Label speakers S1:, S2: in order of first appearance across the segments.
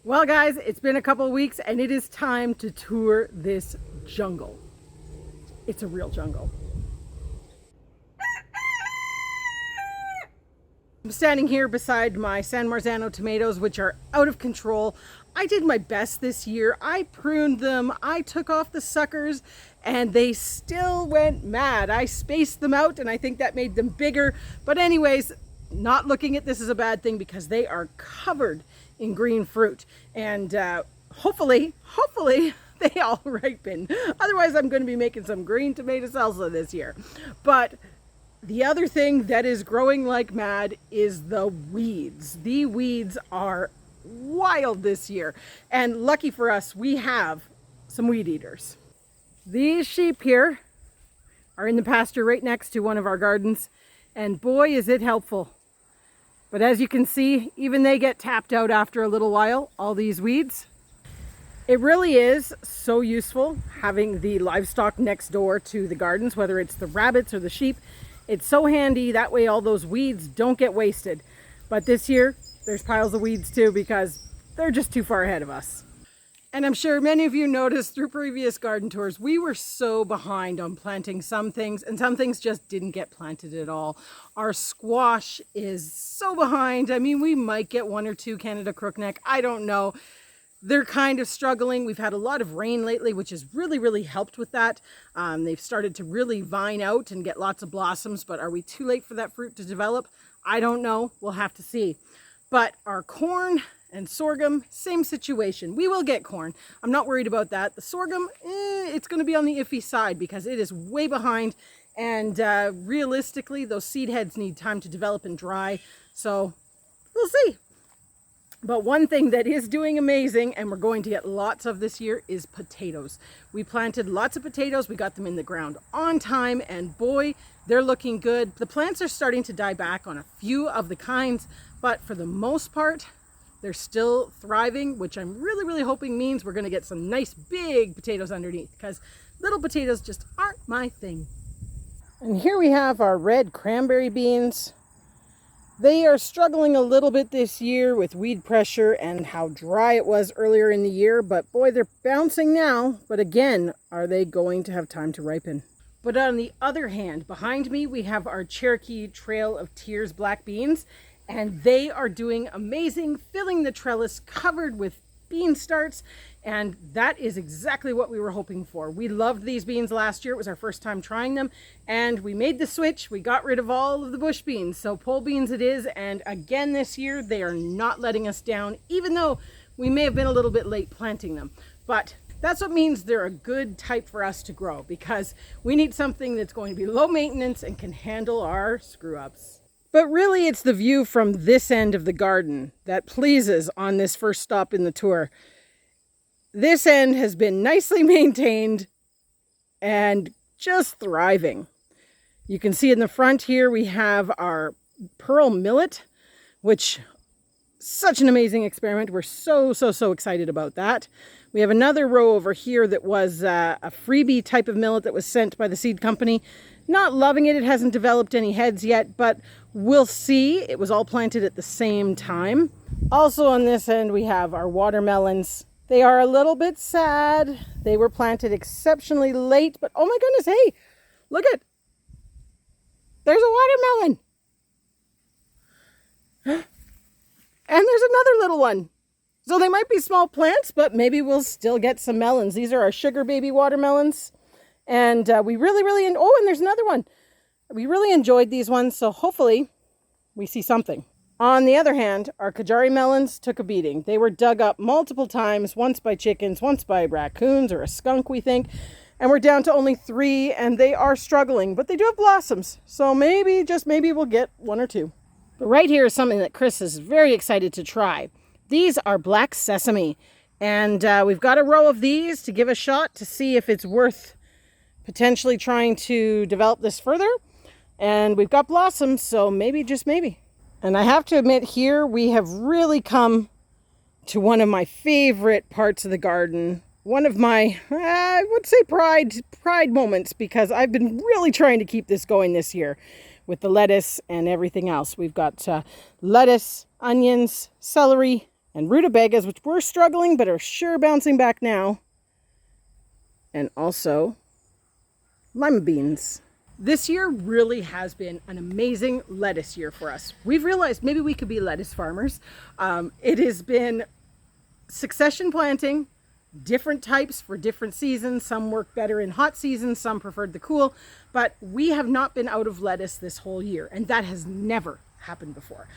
S1: Well guys, it's been a couple of weeks and it is time to tour this jungle. It's a real jungle. I'm standing here beside my San Marzano tomatoes, which are out of control. I did my best this year. I pruned them, I took off the suckers, and they still went mad. I spaced them out and I think that made them bigger. But anyways, not looking at this as a bad thing because they are covered in green fruit, and hopefully they all ripen. Otherwise I'm going to be making some green tomato salsa this year. But the other thing that is growing like mad is the weeds. The weeds are wild this year, and lucky for us we have some weed eaters. These sheep here are in the pasture right next to one of our gardens, and boy is it helpful. But as you can see, even they get tapped out after a little while, all these weeds. It really is so useful having the livestock next door to the gardens, whether it's the rabbits or the sheep. It's so handy, that way all those weeds don't get wasted. But this year, there's piles of weeds too because they're just too far ahead of us. And I'm sure many of you noticed through previous garden tours, we were so behind on planting some things, and some things just didn't get planted at all. Our squash is so behind. I mean, we might get one or two Canada crookneck. I don't know. They're kind of struggling. We've had a lot of rain lately, which has really helped with that. They've started to really vine out and get lots of blossoms, but are we too late for that fruit to develop? I don't know. We'll have to see. But our corn and sorghum, same situation. We will get corn. I'm not worried about that. The sorghum, it's going to be on the iffy side because it is way behind, and realistically, those seed heads need time to develop and dry. So we'll see. But one thing that is doing amazing, and we're going to get lots of this year, is potatoes. We planted lots of potatoes. We got them in the ground on time, and boy, they're looking good. The plants are starting to die back on a few of the kinds, but for the most part, they're still thriving, which I'm really hoping means we're going to get some nice big potatoes underneath, because little potatoes just aren't my thing. And here we have our red cranberry beans. They are struggling a little bit this year with weed pressure and how dry it was earlier in the year, but boy, they're bouncing now. But again, are they going to have time to ripen? But on the other hand, behind me, we have our Cherokee Trail of Tears black beans, and they are doing amazing, filling the trellis covered with bean starts, and that is exactly what we were hoping for. We loved these beans last year. It was our first time trying them, and we made the switch. We got rid of all of the bush beans, so pole beans it is. And again this year, they are not letting us down, even though we may have been a little bit late planting them. But that's what means they're a good type for us to grow, because we need something that's going to be low maintenance and can handle our screw-ups. But really, it's the view from this end of the garden that pleases on this first stop in the tour. This end has been nicely maintained and just thriving. You can see in the front here we have our pearl millet, which such an amazing experiment. We're so excited about that. We have another row over here that was a freebie type of millet that was sent by the seed company. Not loving it. It hasn't developed any heads yet, but we'll see. It was all planted at the same time. Also on this end, we have our watermelons. They are a little bit sad. They were planted exceptionally late, but oh my goodness, hey, look at, there's a watermelon. And there's another little one. So they might be small plants, but maybe we'll still get some melons. These are our sugar baby watermelons. And we really, and there's another one. We really enjoyed these ones, so hopefully we see something. On the other hand, our Kajari melons took a beating. They were dug up multiple times, once by chickens, once by raccoons or a skunk, we think. And we're down to only 3, and they are struggling, but they do have blossoms. So maybe, just maybe, we'll get 1 or 2. But right here is something that Chris is very excited to try. These are black sesame, and we've got a row of these to give a shot to see if it's worth potentially trying to develop this further. And we've got blossoms, so maybe, just maybe. And I have to admit, here we have really come to one of my favorite parts of the garden. One of my, I would say pride moments, because I've been really trying to keep this going this year with the lettuce and everything else. We've got lettuce, onions, celery, and rutabagas, which were struggling but are sure bouncing back now. And also lima beans. This year really has been an amazing lettuce year for us. We've realized maybe we could be lettuce farmers. It has been succession planting, different types for different seasons. Some work better in hot seasons, some preferred the cool, but we have not been out of lettuce this whole year, and that has never happened before.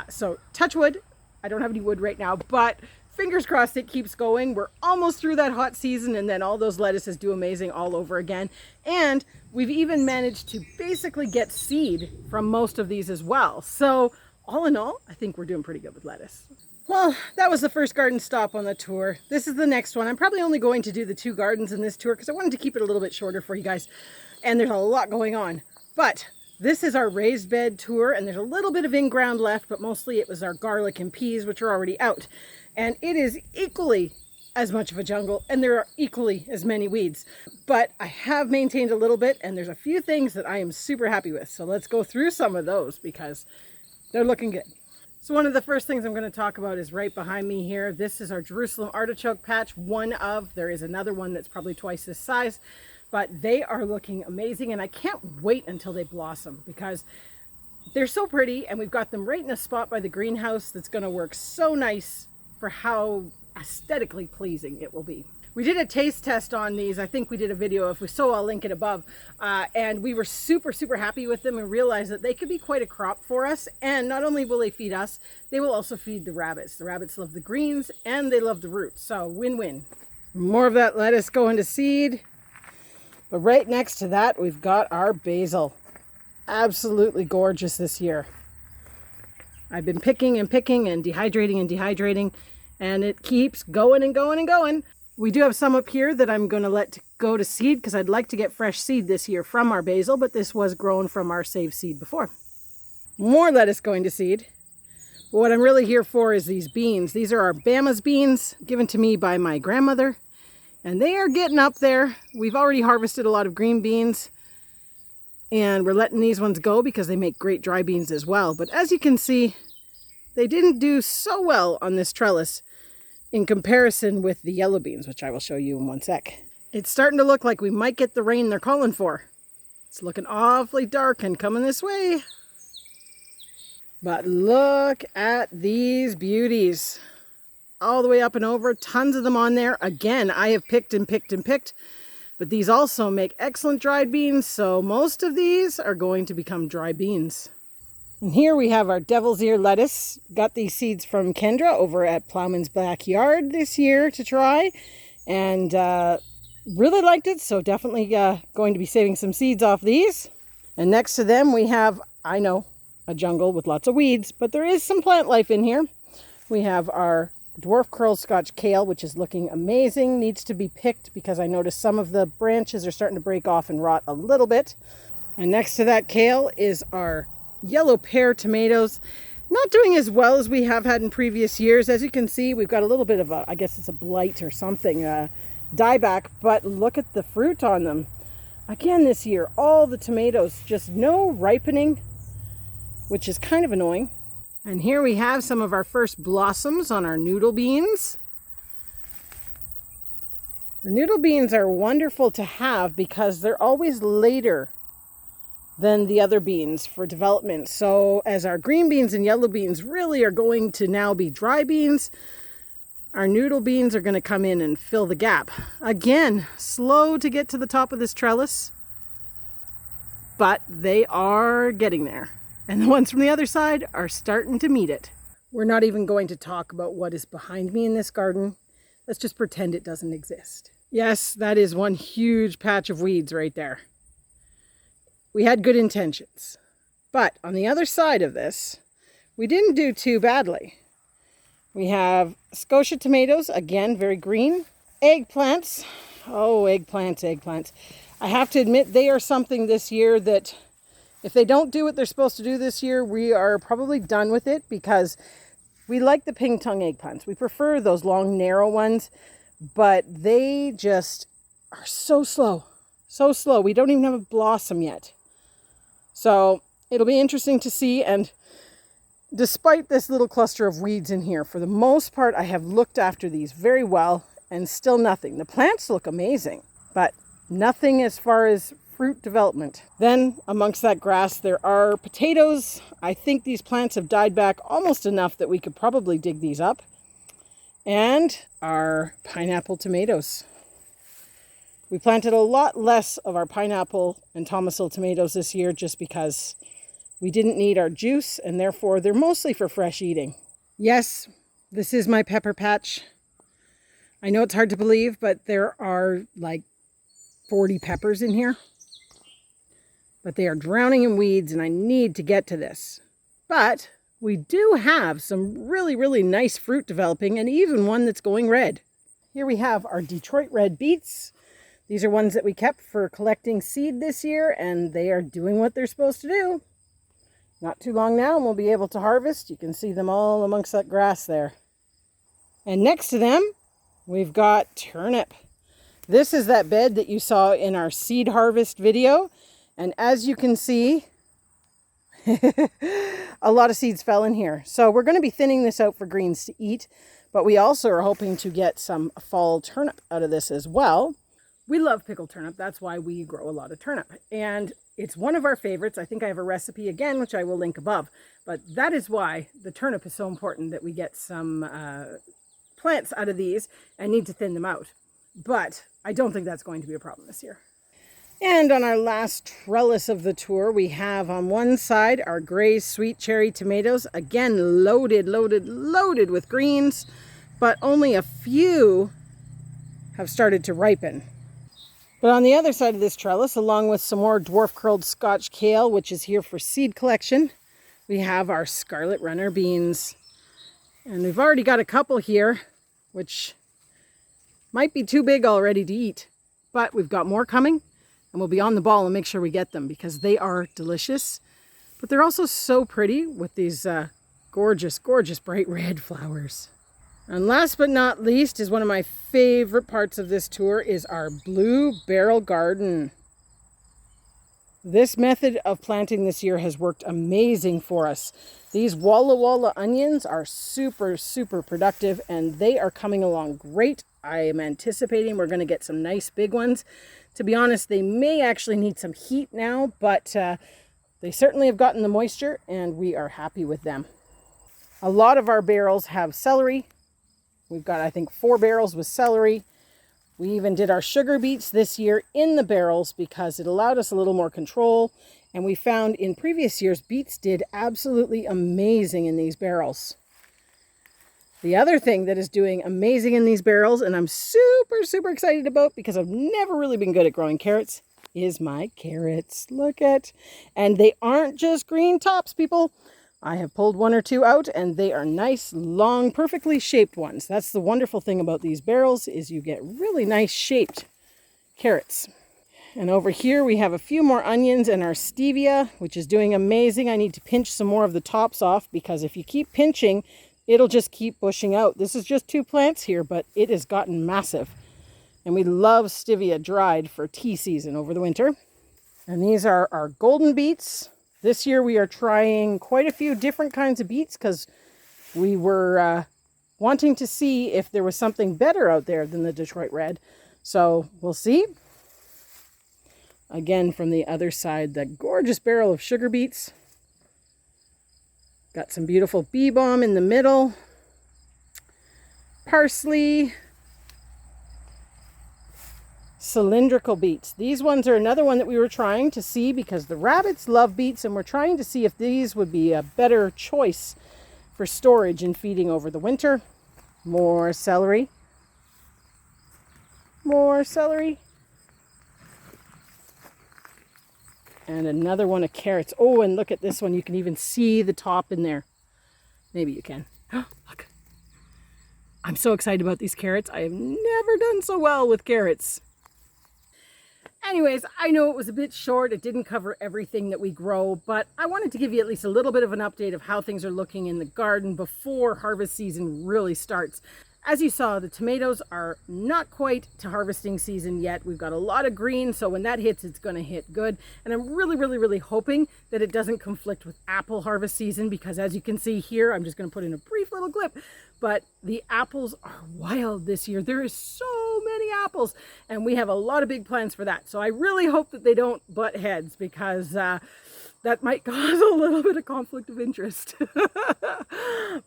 S1: So touch wood, I don't have any wood right now, but fingers crossed it keeps going. We're almost through that hot season, and then all those lettuces do amazing all over again. And we've even managed to basically get seed from most of these as well. So all in all, I think we're doing pretty good with lettuce. Well, that was the first garden stop on the tour. This is the next one. I'm probably only going to do the 2 gardens in this tour because I wanted to keep it a little bit shorter for you guys. And there's a lot going on. But this is our raised bed tour, and there's a little bit of in-ground left, but mostly it was our garlic and peas, which are already out. And it is equally as much of a jungle, and there are equally as many weeds. But I have maintained a little bit, and there's a few things that I am super happy with. So let's go through some of those because they're looking good. So one of the first things I'm going to talk about is right behind me here. This is our Jerusalem artichoke patch. There is another one that's probably twice this size, but they are looking amazing, and I can't wait until they blossom because they're so pretty, and we've got them right in a spot by the greenhouse that's going to work so nice for how aesthetically pleasing it will be. We did a taste test on these. I think we did a video. If we so, I'll link it above. And we were super, super happy with them and realized that they could be quite a crop for us. And not only will they feed us, they will also feed the rabbits. The rabbits love the greens and they love the roots. So win-win. More of that lettuce going to seed. But right next to that, we've got our basil. Absolutely gorgeous this year. I've been picking and dehydrating, and it keeps going and going and going. We do have some up here that I'm going to let go to seed because I'd like to get fresh seed this year from our basil, but this was grown from our saved seed before. More lettuce going to seed. But what I'm really here for is these beans. These are our Bama's beans given to me by my grandmother, and they are getting up there. We've already harvested a lot of green beans, and we're letting these ones go because they make great dry beans as well. But as you can see, they didn't do so well on this trellis in comparison with the yellow beans, which I will show you in one sec. It's starting to look like we might get the rain they're calling for. It's looking awfully dark and coming this way. But look at these beauties. All the way up and over, tons of them on there. Again, I have picked and picked and picked. But these also make excellent dried beans, so most of these are going to become dry beans. And here we have our devil's ear lettuce. Got these seeds from Kendra over at Plowman's Backyard this year to try. And really liked it, so definitely going to be saving some seeds off these. And next to them we have, I know, a jungle with lots of weeds, but there is some plant life in here. We have our dwarf curl Scotch kale, which is looking amazing. Needs to be picked because I noticed some of the branches are starting to break off and rot a little bit. And next to that kale is our yellow pear tomatoes. Not doing as well as we have had in previous years. As you can see, we've got a little bit of a, I guess it's a blight or something, dieback, but look at the fruit on them. Again this year, all the tomatoes, just no ripening, which is kind of annoying. And here we have some of our first blossoms on our noodle beans. The noodle beans are wonderful to have because they're always later than the other beans for development. So as our green beans and yellow beans really are going to now be dry beans, our noodle beans are going to come in and fill the gap. Again, slow to get to the top of this trellis, but they are getting there. And the ones from the other side are starting to meet it. We're not even going to talk about what is behind me in this garden. Let's just pretend it doesn't exist. Yes, that is one huge patch of weeds right there. We had good intentions. But on the other side of this, we didn't do too badly. We have Scotia tomatoes, again, very green. Eggplants. Oh, eggplants. I have to admit, they are something this year that if they don't do what they're supposed to do this year, we are probably done with it because we like the ping tongue eggplants. We prefer those long, narrow ones, but they just are so slow. So slow. We don't even have a blossom yet. So it'll be interesting to see. And despite this little cluster of weeds in here, for the most part, I have looked after these very well and still nothing. The plants look amazing, but nothing as far as fruit development. Then amongst that grass, there are potatoes. I think these plants have died back almost enough that we could probably dig these up. And our pineapple tomatoes. We planted a lot less of our pineapple and Thomasville tomatoes this year just because we didn't need our juice, and therefore they're mostly for fresh eating. Yes, this is my pepper patch. I know it's hard to believe, but there are like 40 peppers in here. But they are drowning in weeds, and I need to get to this. But we do have some really, really nice fruit developing, and even one that's going red. Here we have our Detroit red beets. These are ones that we kept for collecting seed this year, and they are doing what they're supposed to do. Not too long now, and we'll be able to harvest. You can see them all amongst that grass there. And next to them, we've got turnip. This is that bed that you saw in our seed harvest video. And as you can see, a lot of seeds fell in here. So we're going to be thinning this out for greens to eat, but we also are hoping to get some fall turnip out of this as well. We love pickled turnip. That's why we grow a lot of turnip. And it's one of our favorites. I think I have a recipe again, which I will link above. But that is why the turnip is so important, that we get some plants out of these and need to thin them out. But I don't think that's going to be a problem this year. And on our last trellis of the tour, we have on one side our gray sweet cherry tomatoes. Again, loaded with greens, but only a few have started to ripen. But on the other side of this trellis, along with some more dwarf curled Scotch kale, which is here for seed collection, we have our scarlet runner beans. And we've already got a couple here, which might be too big already to eat, but we've got more coming. And we'll be on the ball and make sure we get them because they are delicious. But they're also so pretty with these gorgeous, gorgeous bright red flowers. And last but not least is one of my favorite parts of this tour is our blue barrel garden. This method of planting this year has worked amazing for us. These Walla Walla onions are super, super productive, and they are coming along great. I am anticipating we're going to get some nice big ones. To be honest, they may actually need some heat now, but they certainly have gotten the moisture, and we are happy with them. A lot of our barrels have celery. We've got, I think, 4 barrels with celery. We even did our sugar beets this year in the barrels because it allowed us a little more control. And we found in previous years, beets did absolutely amazing in these barrels. The other thing that is doing amazing in these barrels, and I'm super, super excited about because I've never really been good at growing carrots, is my carrots. Look at, and they aren't just green tops, people. I have pulled 1 or 2 out, and they are nice, long, perfectly shaped ones. That's the wonderful thing about these barrels, is you get really nice shaped carrots. And over here we have a few more onions and our stevia, which is doing amazing. I need to pinch some more of the tops off because if you keep pinching, it'll just keep bushing out. This is just 2 plants here, but it has gotten massive. And we love stevia dried for tea season over the winter. And these are our golden beets. This year we are trying quite a few different kinds of beets because we were wanting to see if there was something better out there than the Detroit Red. So we'll see. Again, from the other side, the gorgeous barrel of sugar beets. Got some beautiful bee balm in the middle. Parsley. Cylindrical beets. These ones are another one that we were trying to see because the rabbits love beets, and we're trying to see if these would be a better choice for storage and feeding over the winter. More celery. More celery. And another one of carrots. Oh, and look at this one. You can even see the top in there. Maybe you can. Look. I'm so excited about these carrots. I have never done so well with carrots. Anyways, I know it was a bit short. It didn't cover everything that we grow, but I wanted to give you at least a little bit of an update of how things are looking in the garden before harvest season really starts. as you saw, the tomatoes are not quite to harvesting season yet. We've got a lot of green, so when that hits, it's going to hit good. And I'm really hoping that it doesn't conflict with apple harvest season, because as you can see here, I'm just going to put in a brief little clip, but the apples are wild this year. There is so many apples, and we have a lot of big plans for that. So I really hope that they don't butt heads, because that might cause a little bit of conflict of interest.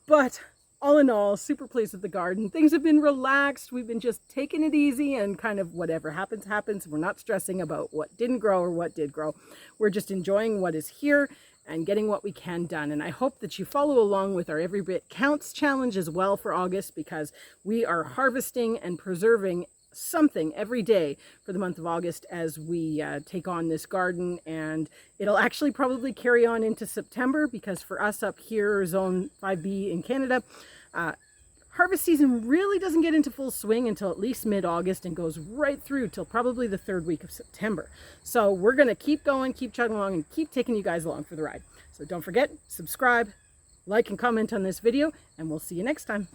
S1: But all in all, super pleased with the garden. Things have been relaxed. We've been just taking it easy and kind of whatever happens, happens. We're not stressing about what didn't grow or what did grow. We're just enjoying what is here and getting what we can done. And I hope that you follow along with our Every Bit Counts challenge as well for August, because we are harvesting and preserving something every day for the month of August as we take on this garden. And it'll actually probably carry on into September, because for us up here, Zone 5B in Canada, harvest season really doesn't get into full swing until at least mid-August and goes right through till probably the 3rd week of September. So we're going to keep going, keep chugging along, and keep taking you guys along for the ride. So don't forget, subscribe, like, and comment on this video, and we'll see you next time.